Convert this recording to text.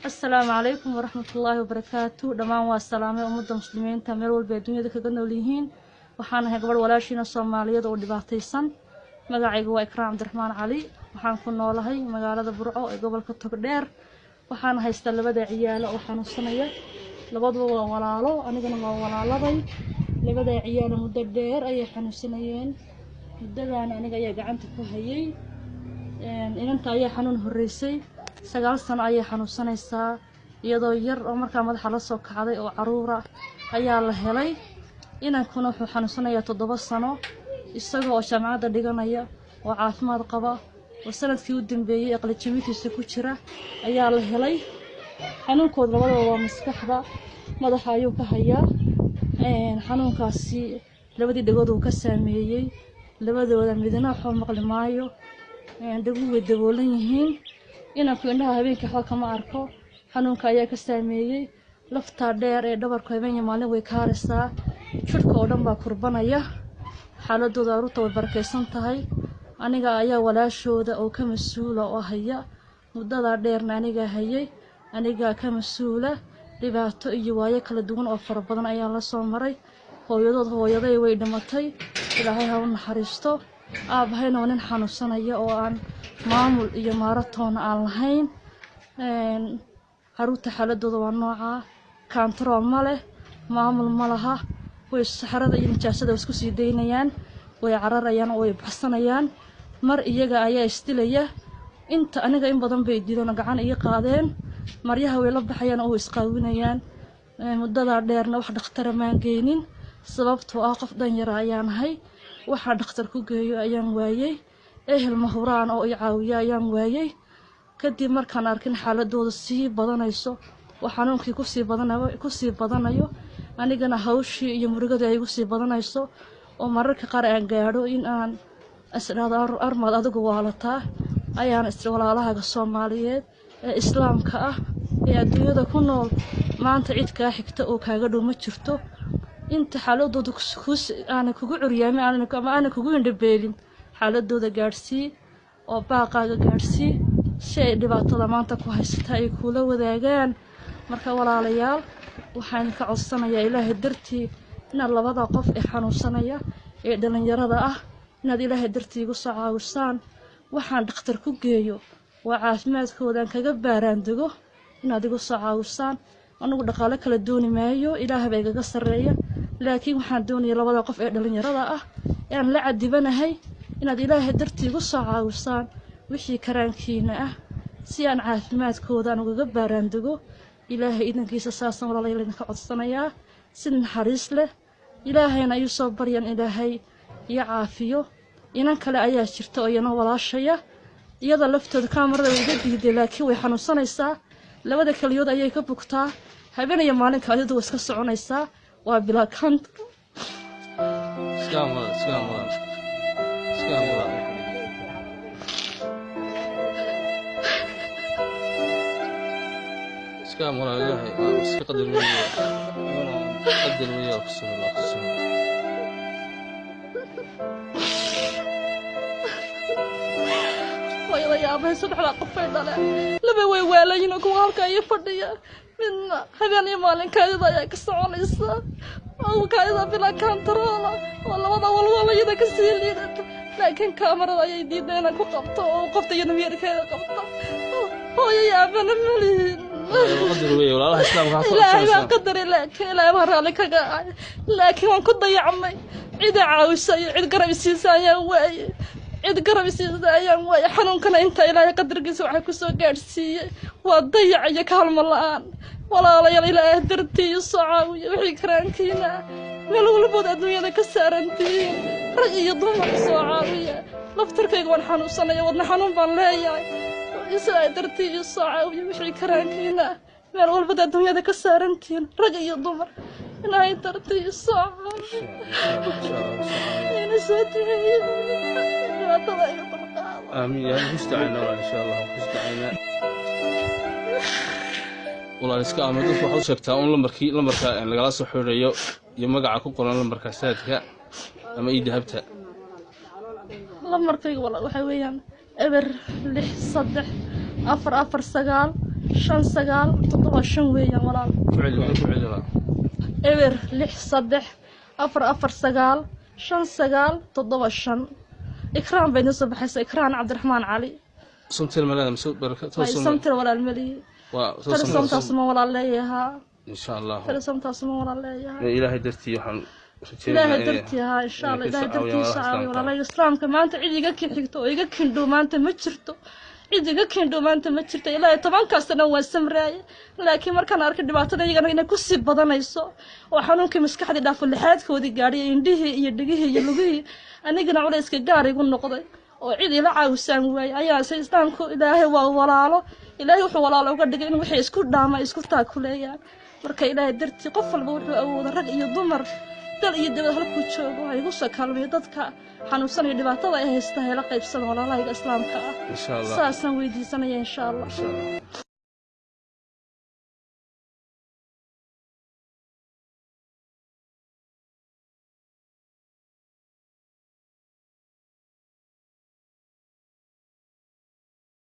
السلام عليكم ورحمة الله وبركاته. دمان والسلام أمد المسلمين تمر والبيدنيا ذيك قلنا ليهين وحنا هجبر ولا شيء الصومالية دول دبعتيسن مجاعي إكرام عبد الرحمن علي وحنا كنا والله مجال برعو قبل كتقدير وحنا هيستل بدأ عياله وحنا الصنية لبضوا ولاله أنا كنا ولاله ضي لبدأ عياله مددير أي حنا السنين مدة أنا جاي قعدت كهيي إن أنت أي حنون هريسي sagaal sano ayay xanuunsanaysaa iyadoo yar oo markaa madaxa la soo kacday oo caruura ayaa la helay inankuna wuxuu xanuunsanayaa 7 sano isagoo oo jaamacadda dhiganaya oo caafimaad qaba oo sanadkii u dambeeyay aqal-jabintiisa ku jira ayaa la helay xanuunkooda labadaba waa maskaxda madaxa ayuu ka hayaa xanuunkaasi labadii dhagood uu ka saameeyay labadooda midna waxba maqli maayo dhaguhu way daboolan yihiin inanku indhaha habeenkii xal kama arko xanuunka ayaa ka saameeyay lafta dheer ee dhabarku habeenkii maalin way kaaraysaa jirka oo dhan baa kurbanaya xaaladooda aruurta way barakeysan tahay aniga ayaa walaashooda oo ka mas'uula oo haya muddada dheerna aniga hayay aniga ka mas'uula dhibaato iyo waayo kala duwan oo fara badan ayaa la soo maray hooyaday way dhimatay ilaahay ha u naxariisto aabahayna waa nin xanuunsanaya oo aan maamul iyo maaratoon aan lahayn caruurta xaaladooda waa nooca control ma leh maamul ma laha way saxarada iyo nijaasada isku sii deynayaan way cararayaan oo way baxsanayaan mar iyaga ayaa isdilaya inta aniga in badan bay diidona gacan iga qaadeen maryaha way la baxayaan oo isqaawinayaan muddada dheerna wax dhakhtar ma geynin sababtoo ah qof danyar ayaan ahay waxa dhakhtar ku geeyo ayaan waayay ehel mahuraan oo caawiya ayaan waayay kadib markaan arkin xaaladooda sii badanayso waxaanuunkii ku sii badanayo anigana hawshii iyo murugada ay ku sii badanayso oo mararka qaar aan gaadho in aan asraado armad adigu waalataa ayaan walaalaha Soomaaliyeed ee islaamka ah ee adduunyada ku nool maanta cid ka xigta oo kaaga dhow ma jirto inta xaaladooda aan kugu curyaamay aan kugu indhabeelin xaaladooda gaarsii oo baaqaaga gaarsii si ay dhibaatada maanta ku haysata ay kula wadaagaan marka walaalayaal waxaan ka codsanayaa Ilaahay dartii inaad labada qof ee xanuunsanaya ee dhalinyarada ah inaad Ilaahay dartii igu soo caawisaan waxaan dhakhtar ku geeyo waa caafimaadkooda kaga baaraandago inaad igu soo caawisaan anigu dhaqaale kala dooni maayo Ilaahay baa igaga sareeya laakiin waxaan doonayaa labada qof ee dhalinyarada ah ee aan la cadibanahay inaad Ilaahay dartii igu soo caawisaan wixii karaankiina ah si aan caafimaadkooda uga baaraandago Ilaahay idankiisa saasan walaalayaal idinka codsanayaa si naxariis leh Ilaahayna ayuu soo baryan Ilaahay iyo caafiyo inan kale ayaa jirta oo iyana walaashaya iyada laftooda kaamarada way diiday laakiin way xanuunsanaysaa labada kaliyood ayay ka bugtaa habeen iyo maalin kaadidu iska soconaysaa waa bilaa kant اسكام ولا إلهي بس قدر وياه قدر وياه قسم الله قسم ويلا يا أبي صدق على قفينا لا لما ويوالين وكوارك يفرديا من هذا مالين كذا ضايق الصعون إسا أو كذا بلا كانترولا والله يدا كسيلي لكن كاميرا يدينا أنا كقبطة وقفت ينمير كذا قبطة يا أبي ملين قدر وياه ولا الله إسلام لا قدر لا مرة لك لكن أنا كنت يا عمي عيد عاوسة عيد قرب السيسايا واي عيد قرب السيسايا واي حنون كنا أنت إلى قدر قسوا على كسو قارسي وضيع يك هالملان ولا إلى درتي الصعاوي وحي كرانكينا ملول بود الدنيا ذاك السارنتي رأي ضمك صعاوية لفتركيك والحنون صنع ودنا حنون بالله يسا درتي الصعاوي وحي كرانكينا ملول بود الدنيا ذاك السارنتين رأي ضمك أنا درتي الصعاوي أنا ساتي آمين يا مستعينا إن شاء الله مستعينا والله إسكام هذا فحول شكتها أون لمركا يعني لقاس حرية يمجع كوكونا لمركا ساتها أما إيدي هبتها لمركا والله وحويان إبر لح صدح أفر سجال shan sagaal toddoba shan weeyaan walaal كعلي eber lix saddex afar afar sagaal shan sagaal toddoba shan ikraan bay noo soo baxaysa ikraan cabdiraxmaan cali صمت الملاذ مسود بركة hay samtir walaal malihi telesoomtaas ma walaal leeyahaa إن شاء الله telesoomtaas ma walaal leeyahaa إلهي درتي وحن ilaahay dartii haa insha allah ilaahay dartiisa caawi walaalahay islaamka maanta cid iga kin xigto oo iga kin dhow maanta ma jirto cid iga kin dhow maanta ma jirto ilaahay 10 kaasna waa samraaye laakiin markaan arkay dhibaatada iyagana inay ku sii badanayso oo xanuunkii maskaxda dhaafo lixaadkoodii gaadhay indhihii iyo dhigihii iyo lugihii anigana culayska gaar igu noqday oo cid ila caawisaan waayay ayaa say islaamku ilaahay waa walaalo ilaahay wuxuu walaalo uga dhigay in wixii isku dhaama isku taakuleeyaan marka ilaahay dartii qof walba wuxuu awoodo rag iyo dumar dal iyo dibad halku joogo ay ugu sakaalmay dadka xanuunsan iyo dhibaatada ay haystaan la qaybsan walaalahayga islaamka ah إن شاء الله saasan weydiisanaya insha Allah إن شاء الله